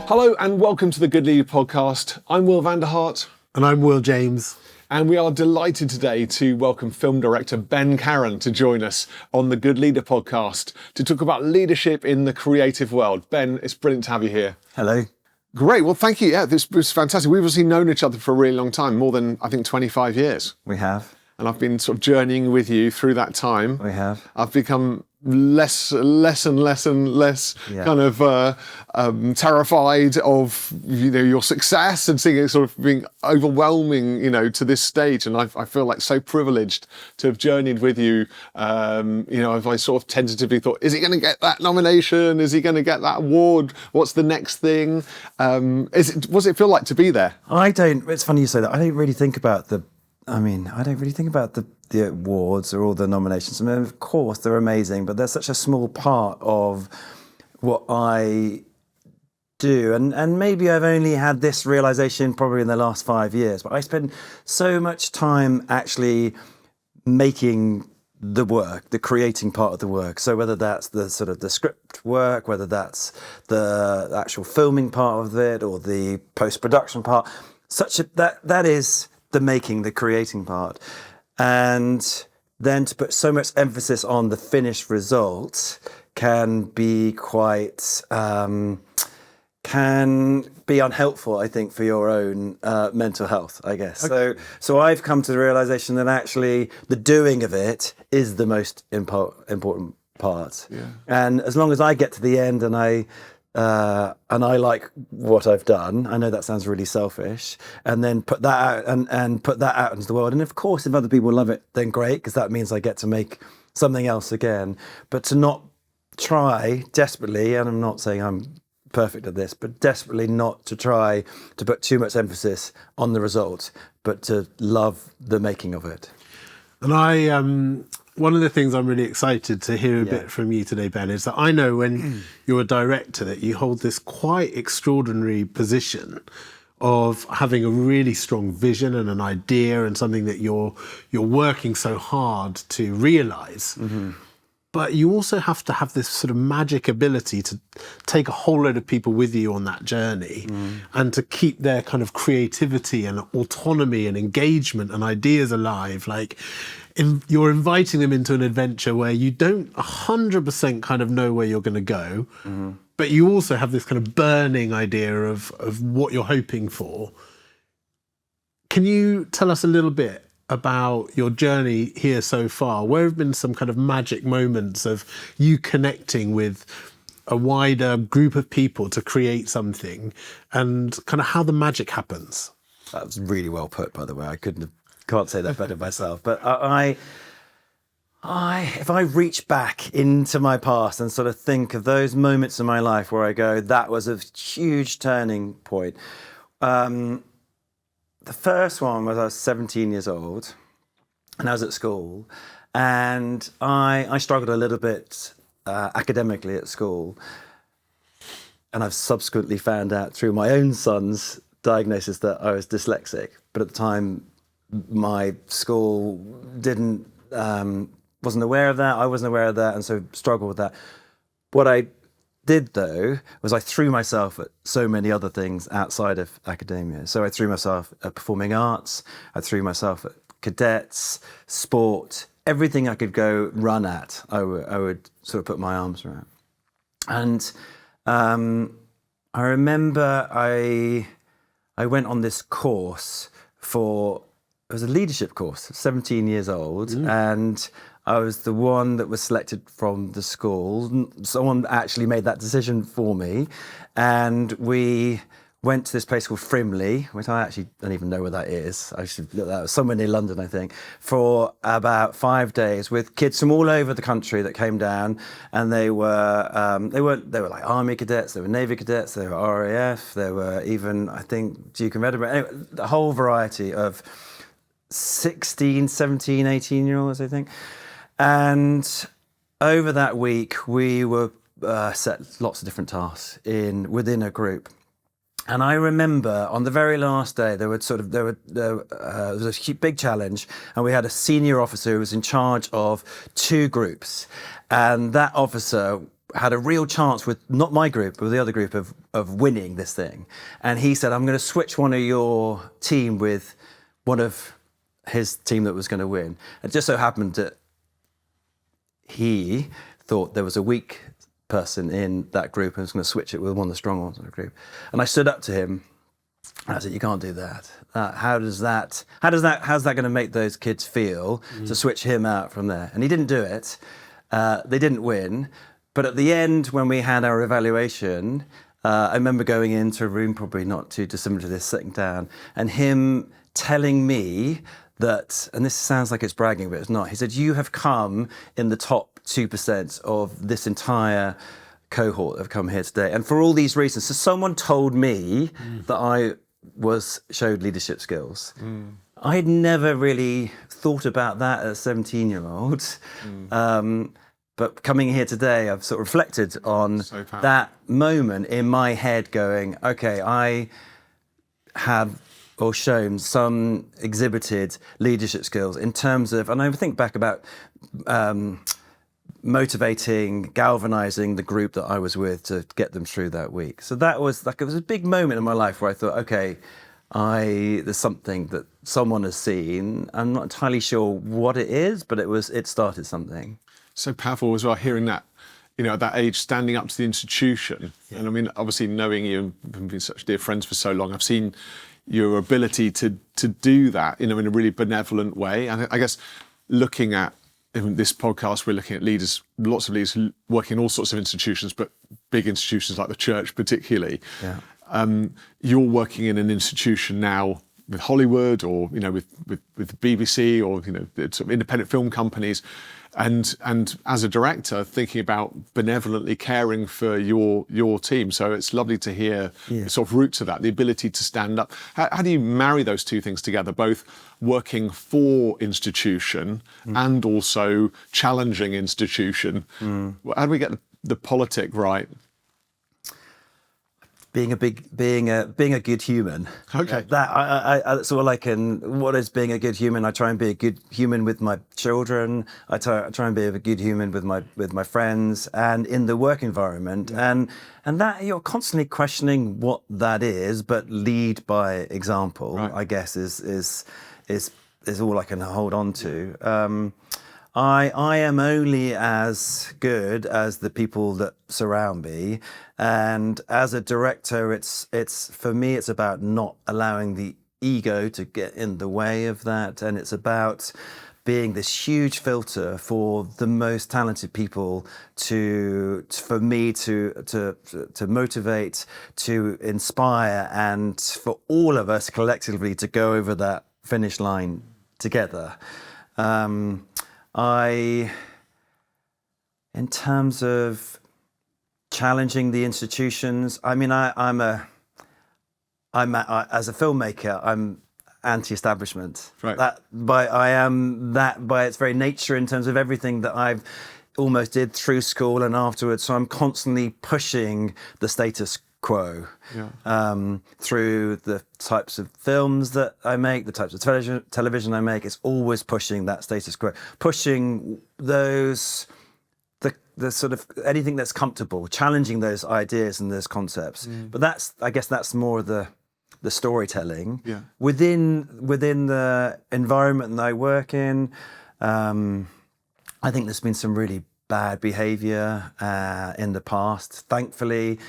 Hello and welcome to the Good Leader podcast. I'm Will Vanderhart. And I'm Will James. And we are delighted today to welcome film director Ben Caron to join us on the Good Leader podcast to talk about leadership in the creative world. Ben, it's brilliant to have you here. Hello. Great. Well, thank you. Yeah, this was fantastic. We've obviously known each other for a really long time, more than, I think, 25 years. We have. And I've been sort of journeying with you through that time. We have. I've become less kind of terrified of your success and seeing it sort of being overwhelming to this stage, and I feel like so privileged to have journeyed with you. If I sort of tentatively thought, is he going to get that nomination, is he going to get that award, what's the next thing, what's it feel like to be there? It's funny you say that. I don't really think about the awards or all the nominations. I mean, of course, they're amazing, but they're such a small part of what I do. And maybe I've only had this realization probably in the last 5 years, but I spend so much time actually making the work, the creating part of the work. So whether that's the sort of the script work, whether that's the actual filming part of it or the post-production part, that is the making, the creating part. And then to put so much emphasis on the finished result can be quite, can be unhelpful, I think, for your own mental health, I guess. Okay. So I've come to the realization that actually the doing of it is the most important part. Yeah. And as long as I get to the end and I like what I've done, I know that sounds really selfish, and then put that out and put that out into the world. And of course, if other people love it, then great, because that means I get to make something else again. But to not try desperately, and I'm not saying I'm perfect at this, but desperately not to try to put too much emphasis on the result, but to love the making of it. And one of the things I'm really excited to hear a bit from you today, Ben, is that I know when you're a director that you hold this quite extraordinary position of having a really strong vision and an idea and something that you're working so hard to realise. Mm-hmm. But you also have to have this sort of magic ability to take a whole load of people with you on that journey and to keep their kind of creativity and autonomy and engagement and ideas alive. You're inviting them into an adventure where you don't 100% kind of know where you're going to go, but you also have this kind of burning idea of what you're hoping for. Can you tell us a little bit about your journey here so far? Where have been some kind of magic moments of you connecting with a wider group of people to create something, and kind of how the magic happens? That was really well put, by the way. I can't say that better myself. But if I reach back into my past and sort of think of those moments in my life where I go, that was a huge turning point. The first one was I was 17 years old and I was at school, and I struggled a little bit academically at school, and I've subsequently found out through my own son's diagnosis that I was dyslexic. But at the time, my school wasn't aware of that. I wasn't aware of that, and so struggled with that. What I did, though, was I threw myself at so many other things outside of academia. So I threw myself at performing arts, I threw myself at cadets, sport, everything I could go run at, I would sort of put my arms around. And I remember I went on this course it was a leadership course, 17 years old, and I was the one that was selected from the school. Someone actually made that decision for me, and we went to this place called Frimley, which I actually don't even know where that is. I should look that up. Somewhere near London, I think, for about 5 days with kids from all over the country that came down, and they were like Army cadets, they were Navy cadets, they were RAF, they were even, I think, Duke of Edinburgh. Anyway, the whole variety of 16, 17, 18-year-olds, I think. And over that week, we were set lots of different tasks within a group. And I remember on the very last day, there was a big challenge, and we had a senior officer who was in charge of 2 groups. And that officer had a real chance with not my group, but with the other group of winning this thing. And he said, I'm going to switch one of your team with one of his team that was going to win. It just so happened that he thought there was a weak person in that group and was going to switch it with one of the strong ones in the group. And I stood up to him and I said, you can't do that. How's that going to make those kids feel to switch him out from there? And he didn't do it. They didn't win. But at the end, when we had our evaluation, I remember going into a room, probably not too dissimilar to this, sitting down, and him telling me that, and this sounds like it's bragging, but it's not. He said, you have come in the top 2% of this entire cohort that have come here today. And for all these reasons. So someone told me that I showed leadership skills. I had never really thought about that as a 17-year-old. But coming here today, I've sort of reflected on that moment in my head going, okay, I have or shown some exhibited leadership skills in terms of, and I think back about motivating, galvanizing the group that I was with to get them through that week. So that was like, it was a big moment in my life where I thought, okay, there's something that someone has seen. I'm not entirely sure what it is, but it started something. So powerful as well, hearing that, at that age, standing up to the institution. Yeah. And I mean, obviously knowing you and being such dear friends for so long, I've seen your ability to do that, in a really benevolent way. And I guess looking at in this podcast, we're looking at leaders, lots of leaders working in all sorts of institutions, but big institutions like the church particularly. Yeah. You're working in an institution now with Hollywood or, with the BBC or, sort of independent film companies. And as a director, thinking about benevolently caring for your team. So it's lovely to hear the sort of roots of that, the ability to stand up. How do you marry those two things together, both working for institution and also challenging institution? How do we get the politic right? Being a good human. Okay. That's all I can. What is being a good human? I try and be a good human with my children. I try and be a good human with my friends and in the work environment. Yeah. And that you're constantly questioning what that is, but lead by example. Right. I guess is all I can hold on to. I am only as good as the people that surround me, and as a director, it's for me, it's about not allowing the ego to get in the way of that, and it's about being this huge filter for the most talented people for me to motivate, to inspire, and for all of us collectively to go over that finish line together. In terms of challenging the institutions, I mean, I'm as a filmmaker, I'm anti-establishment. Right. I am that by its very nature in terms of everything that I've almost did through school and afterwards. So I'm constantly pushing the status quo through the types of films that I make, the types of television I make. It's always pushing that status quo, pushing those, the sort of anything that's comfortable, challenging those ideas and those concepts. But I guess that's more the storytelling within the environment that I work in. I think there's been some really bad behaviour in the past. Thankfully,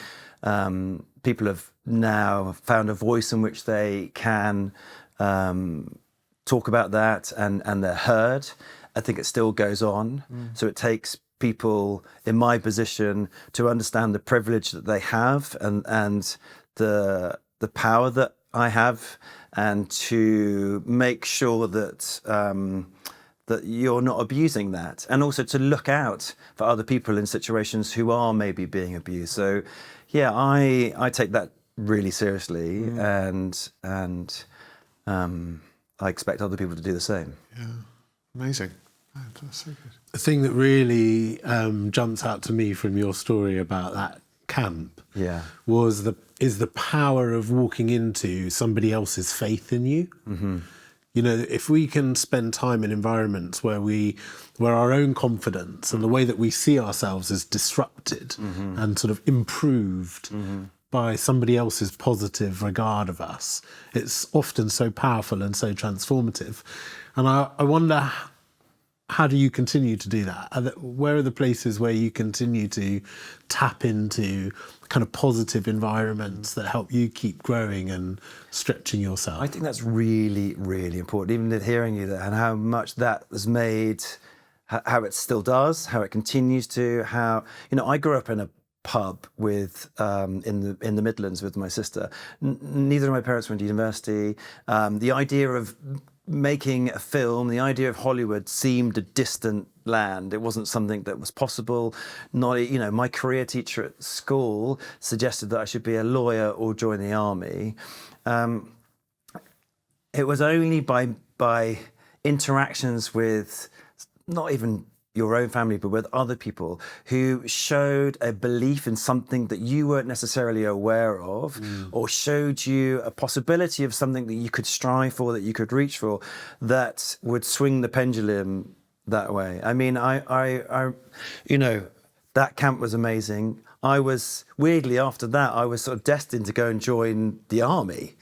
people have now found a voice in which they can talk about that and they're heard. I think it still goes on. So it takes people in my position to understand the privilege that they have and the power that I have, and to make sure that that you're not abusing that, and also to look out for other people in situations who are maybe being abused. So yeah, I take that really seriously, and I expect other people to do the same. Yeah, amazing. Oh, that's so good. The thing that really jumps out to me from your story about that camp is the power of walking into somebody else's faith in you. You know, if we can spend time in environments where our own confidence and the way that we see ourselves is disrupted and sort of improved by somebody else's positive regard of us, it's often so powerful and so transformative. And I wonder, how do you continue to do that? Where are the places where you continue to tap into kind of positive environments that help you keep growing and stretching yourself? I think that's really, really important, even hearing you there, and how much that has made, how it still does, how it continues to, how, you know, I grew up in a pub with in the Midlands with my sister. Neither of my parents went to university. The idea of making a film, the idea of Hollywood seemed a distant land. It wasn't something that was possible. Not, you know, my career teacher at school suggested that I should be a lawyer or join the army. It was only by interactions with not even your own family, but with other people who showed a belief in something that you weren't necessarily aware of, or showed you a possibility of something that you could strive for, that you could reach for, that would swing the pendulum that way. I mean, I you know, that camp was amazing. I was, weirdly after that, I was sort of destined to go and join the army.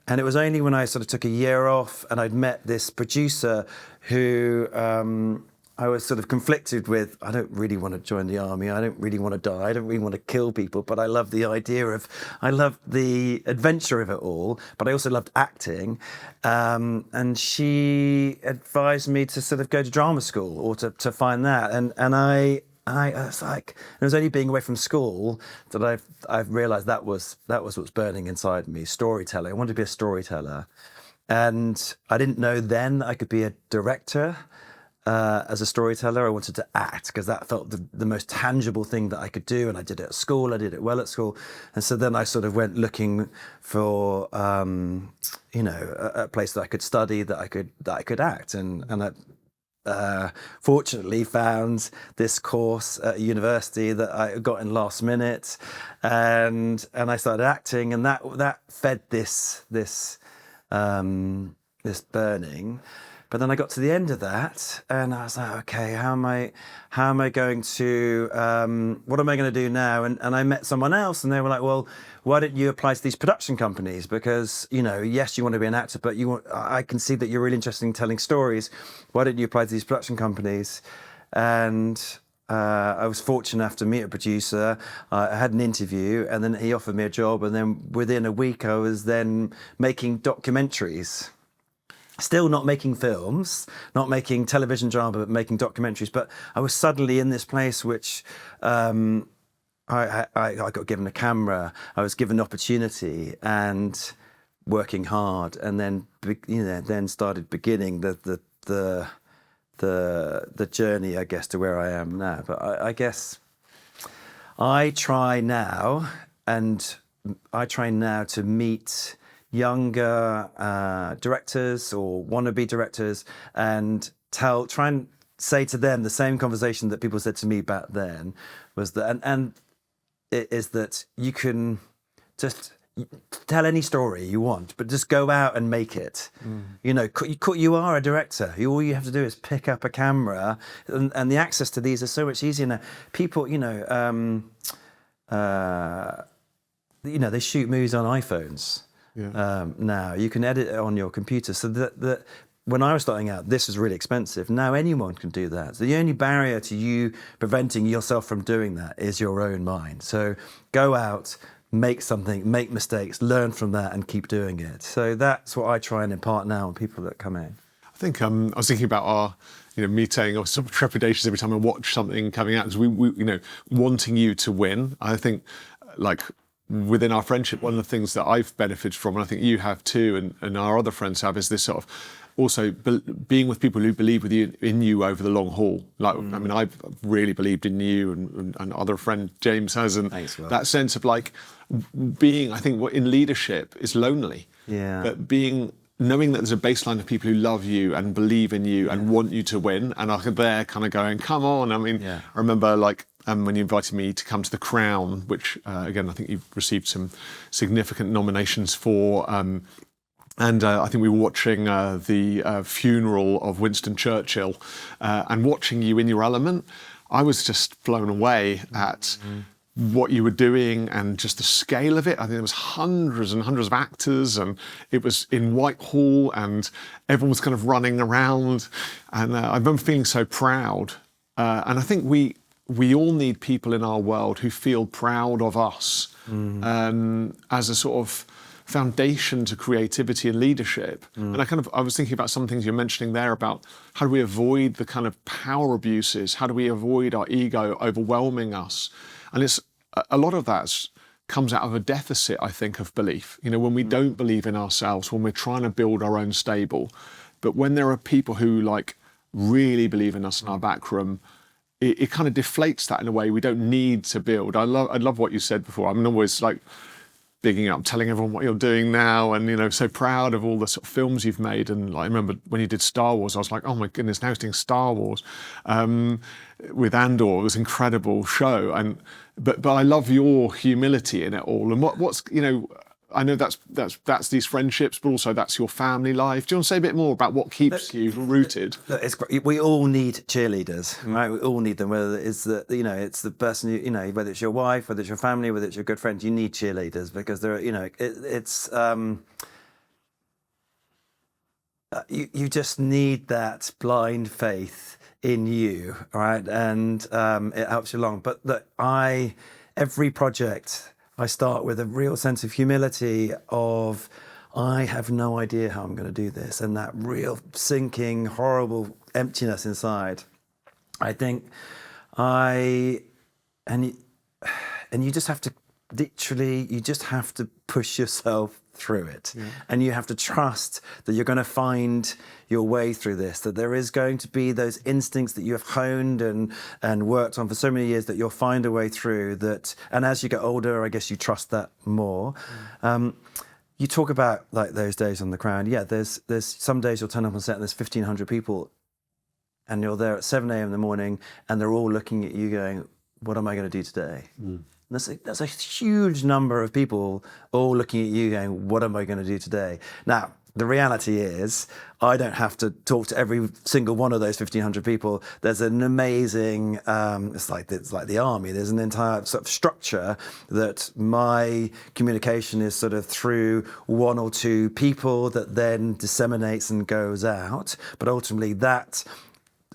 And it was only when I sort of took a year off and I'd met this producer who I was sort of conflicted with. I don't really want to join the army. I don't really want to die. I don't really want to kill people. But I love the idea of, I love the adventure of it all. But I also loved acting. And she advised me to sort of go to drama school or to find that. And I was like, it was only being away from school that I've realised that was what's burning inside me. Storytelling. I wanted to be a storyteller, and I didn't know then that I could be a director as a storyteller. I wanted to act because that felt the most tangible thing that I could do, and I did it at school. I did it well at school, and so then I sort of went looking for you know, a place that I could study, that I could act, and I fortunately found this course at university that I got in last minute, and I started acting, and that fed this burning. But then I got to the end of that, and I was like, okay, how am I going to, what am I going to do now? And I met someone else, and they were like, well, why don't you apply to these production companies? Because, you know, yes, you want to be an actor, but I can see that you're really interested in telling stories. Why don't you apply to these production companies? And I was fortunate enough to meet a producer. I had an interview, and then he offered me a job, and then within a week I was then making documentaries. Still not making films, not making television drama, but making documentaries. But I was suddenly in this place which I got given a camera, I was given an opportunity, and working hard, and then then started beginning the journey, I guess, to where I am now. But I guess I try now to meet younger directors or wannabe directors and try and say to them the same conversation that people said to me back then, was that, and it is that you can just tell any story you want, but just go out and make it. You know, you are a director. All you have to do is pick up a camera, and the access to these is so much easier now. People, you know, they shoot movies on iPhones. Yeah. Now you can edit it on your computer. So that when I was starting out, this was really expensive. Now anyone can do that. So the only barrier to you preventing yourself from doing that is your own mind. So go out, make something, make mistakes, learn from that, and keep doing it. So that's what I try and impart now on people that come in. I think I was thinking about our, meeting, or sort of trepidations every time I watch something coming out, because we wanting you to win. I think, like, within our friendship, one of the things that I've benefited from, and I think you have too, and our other friends have, is this sort of also being with people who believe in you over the long haul. Like, I mean, I've really believed in you, and other friend James has, and that sense of like being, I think, what in leadership is lonely. Yeah. But knowing that there's a baseline of people who love you and believe in you and want you to win, and are there kind of going, come on. I mean, I remember like, when you invited me to come to the Crown, which again, I think you've received some significant nominations for And I think we were watching the funeral of Winston Churchill, and watching you in your element, I was just blown away at what you were doing and just the scale of it. I think there was hundreds and hundreds of actors, and it was in Whitehall, and everyone was kind of running around. And I remember feeling so proud. And I think we all need people in our world who feel proud of us as a sort of foundation to creativity and leadership. And I was thinking about some things you're mentioning there about how do we avoid the kind of power abuses? How do we avoid our ego overwhelming us? And it's a lot of that comes out of a deficit, I think, of belief. You know, when we don't believe in ourselves, when we're trying to build our own stable. But when there are people who like really believe in us in our back room, it kind of deflates that in a way we don't need to build. I love what you said before. I'm always like bigging up, telling everyone what you're doing now, and you know, so proud of all the sort of films you've made. And like, I remember when you did Star Wars, I was like, oh my goodness, now he's doing Star Wars with Andor. It was an incredible show, and but I love your humility in it all. And what's you know, I know that's these friendships, but also that's your family life. Do you want to say a bit more about what keeps you rooted? Look, it's great. We all need cheerleaders, right? We all need them. Whether it's it's the person whether it's your wife, whether it's your family, whether it's your good friends, you need cheerleaders because they're, you just need that blind faith in you, right? And it helps you along. But look, every project, I start with a real sense of humility of, I have no idea how I'm going to do this. And that real sinking, horrible emptiness inside. I think and you just have to, literally, you just have to push yourself through it. Yeah. And you have to trust that you're going to find your way through this, that there is going to be those instincts that you have honed and worked on for so many years that you'll find a way through that. And as you get older, I guess you trust that more. You talk about like those days on The Crown. Yeah, there's some days you'll turn up on set and there's 1,500 people and you're there at 7 a.m. in the morning and they're all looking at you going, what am I going to do today? That's a huge number of people all looking at you going, what am I going to do today? Now, the reality is, I don't have to talk to every single one of those 1,500 people. There's an amazing, it's like the army. There's an entire sort of structure that my communication is sort of through one or two people that then disseminates and goes out. But ultimately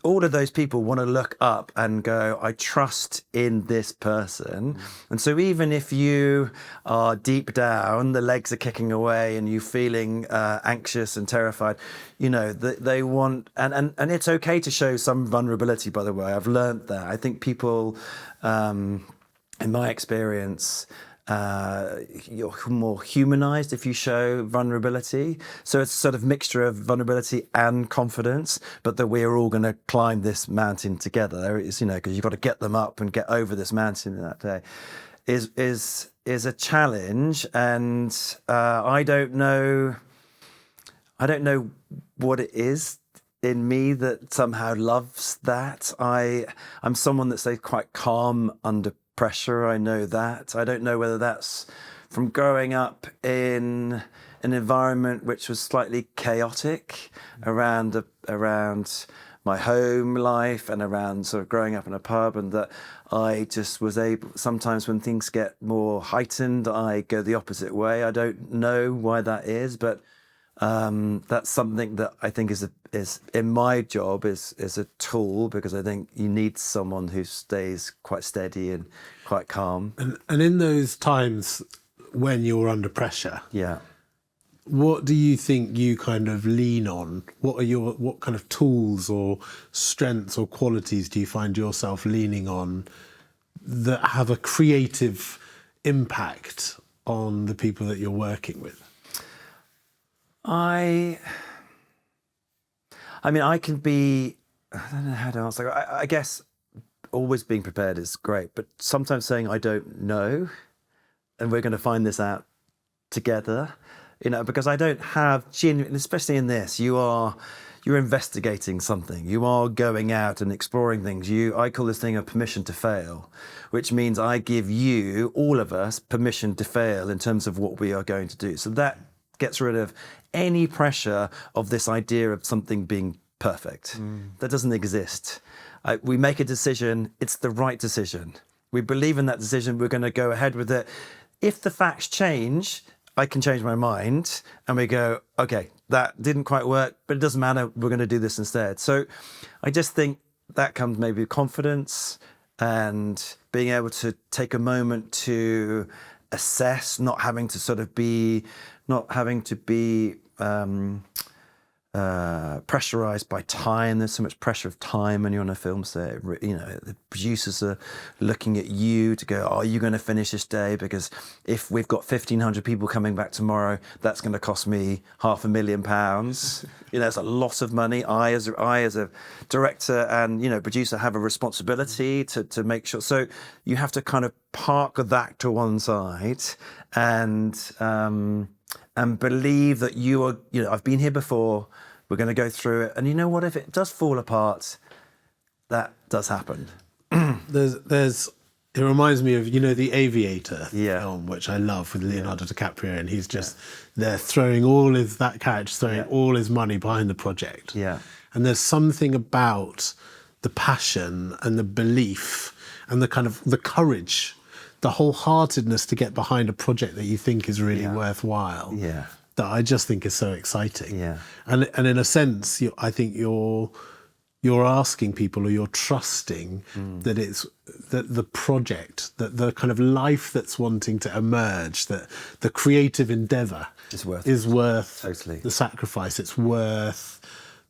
all of those people want to look up and go, I trust in this person. And so even if you are deep down, the legs are kicking away and you're feeling anxious and terrified, they want, and it's okay to show some vulnerability, by the way. I've learned that. I think people, in my experience, you're more humanized if you show vulnerability. So it's a sort of mixture of vulnerability and confidence, but that we're all going to climb this mountain together. It's, because you've got to get them up and get over this mountain in that day is a challenge. And I don't know what it is in me that somehow loves that. I'm someone that stays quite calm under pressure. I know that. I don't know whether that's from growing up in an environment which was slightly chaotic around my home life and around sort of growing up in a pub, and that I just was able, sometimes when things get more heightened, I go the opposite way. I don't know why that is, but that's something that I think is in my job is a tool, because I think you need someone who stays quite steady and quite calm. And in those times when you're under pressure, yeah, what do you think you kind of lean on? What kind of tools or strengths or qualities do you find yourself leaning on that have a creative impact on the people that you're working with? I mean, I can be, I don't know how to answer. I guess always being prepared is great, but sometimes saying, I don't know, and we're going to find this out together, because I don't have genuine, especially in this, you're investigating something. You are going out and exploring things. I call this thing a permission to fail, which means I give you, all of us, permission to fail in terms of what we are going to do. So that gets rid of any pressure of this idea of something being perfect. That doesn't exist. We make a decision, it's the right decision. We believe in that decision, we're going to go ahead with it. If the facts change, I can change my mind and we go, okay, that didn't quite work, but it doesn't matter, we're going to do this instead. So I just think that comes maybe with confidence and being able to take a moment to assess, not having to be pressurized by time. There's so much pressure of time when you're on a film set. You know, the producers are looking at you to go, are you going to finish this day? Because if we've got 1,500 people coming back tomorrow, that's going to cost me £500,000. You know, it's a lot of money. I as a director and, you know, producer have a responsibility to make sure. So you have to kind of park that to one side and believe that you are, you know, I've been here before, we're going to go through it. And you know what, if it does fall apart, that does happen. It reminds me of, you know, the Aviator Yeah. film, which I love, with Leonardo DiCaprio, and he's just there throwing all his money behind the project. Yeah. And there's something about the passion and the belief and the kind of the courage, the wholeheartedness to get behind a project that you think is really worthwhile. Yeah. That I just think is so exciting. Yeah. And in a sense, I think you're asking people, or you're trusting that it's that the project, that the kind of life that's wanting to emerge, that the creative endeavour is worth totally the sacrifice. It's worth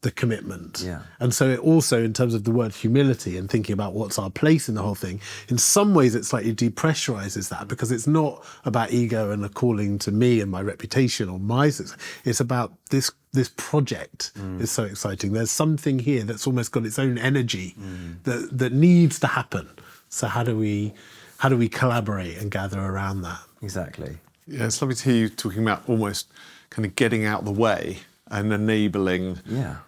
the commitment. Yeah. And so it also, in terms of the word humility and thinking about what's our place in the whole thing, in some ways it slightly depressurizes that, because it's not about ego and a calling to me and my reputation or my success. It's about this project is so exciting. There's something here that's almost got its own energy that needs to happen. So how do we collaborate and gather around that? Exactly. Yeah, it's lovely to hear you talking about almost kind of getting out the way and enabling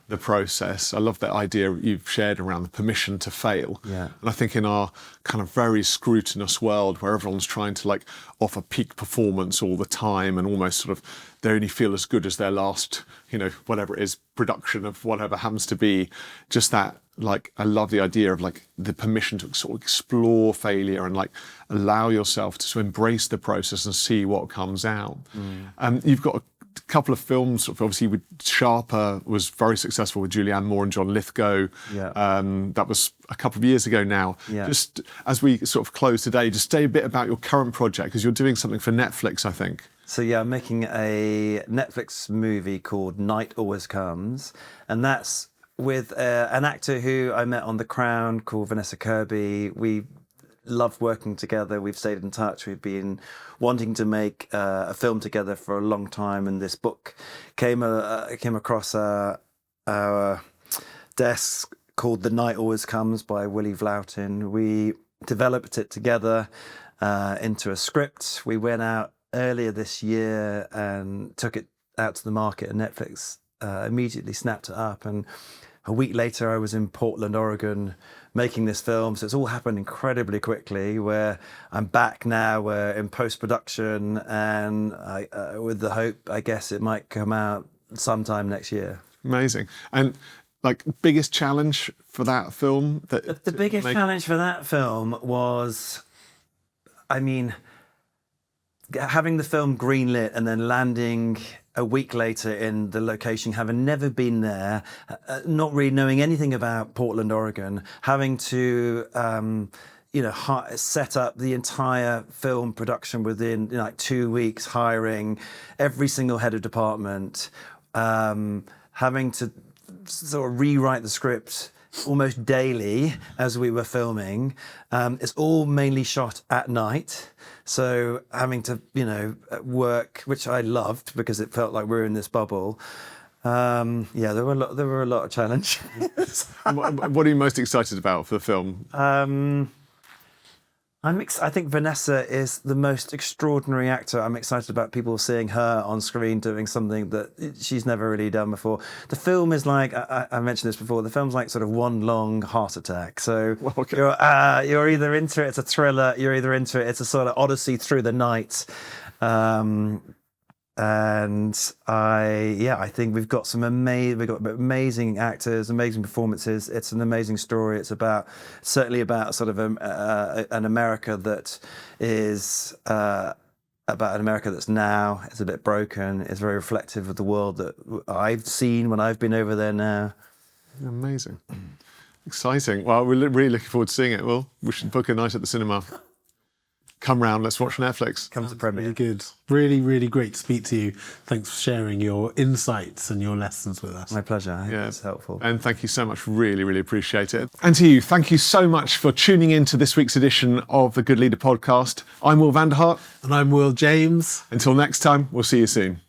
the process. I love that idea you've shared around the permission to fail. Yeah. And I think in our kind of very scrutinous world where everyone's trying to like offer peak performance all the time and almost sort of they only feel as good as their last, you know, whatever it is, production of whatever happens to be, just that, like, I love the idea of like the permission to sort of explore failure and like allow yourself to embrace the process and see what comes out. You've got a couple of films, obviously with Sharper was very successful with Julianne Moore and John Lithgow. That was a couple of years ago now. Just as we sort of close today, just say a bit about your current project, because you're doing something for Netflix, I think. So I'm making a Netflix movie called Night Always Comes, and that's with an actor who I met on The Crown called Vanessa Kirby. We loved working together. We've stayed in touch. We've been wanting to make a film together for a long time, and this book came across our desk called The Night Always Comes by Willie Vloughton. We developed it together into a script. We went out earlier this year and took it out to the market, and Netflix immediately snapped it up. And a week later, I was in Portland, Oregon, making this film. So it's all happened incredibly quickly, where I'm back now, we're in post-production, and with the hope, I guess, it might come out sometime next year. Amazing. And like, biggest challenge for that film? The biggest challenge for that film was, I mean, having the film greenlit and then landing a week later in the location, having never been there, not really knowing anything about Portland, Oregon, having to, set up the entire film production within like 2 weeks, hiring every single head of department, having to sort of rewrite the script almost daily as we were filming. It's all mainly shot at night. So having to, work, which I loved because it felt like we were in this bubble. There were a lot of challenges. What are you most excited about for the film? I think Vanessa is the most extraordinary actor. I'm excited about people seeing her on screen doing something that she's never really done before. The film is like, I mentioned this before, the film's like sort of one long heart attack. So you're either into it, it's a thriller, you're either into it, it's a sort of odyssey through the night. And I think we've got amazing actors, amazing performances. It's an amazing story. It's certainly about sort of an America that is about an America that's now is a bit broken. It's very reflective of the world that I've seen when I've been over there now. Amazing. Exciting. Well, we're really looking forward to seeing it. Well, we should book a night at the cinema. Come round, let's watch Netflix. Come to premiere. Really good. Really, really great to speak to you. Thanks for sharing your insights and your lessons with us. My pleasure. I hope it's helpful. And thank you so much. Really, really appreciate it. And to you, thank you so much for tuning in to this week's edition of the Good Leader podcast. I'm Will Vanderhart. And I'm Will James. Until next time, we'll see you soon.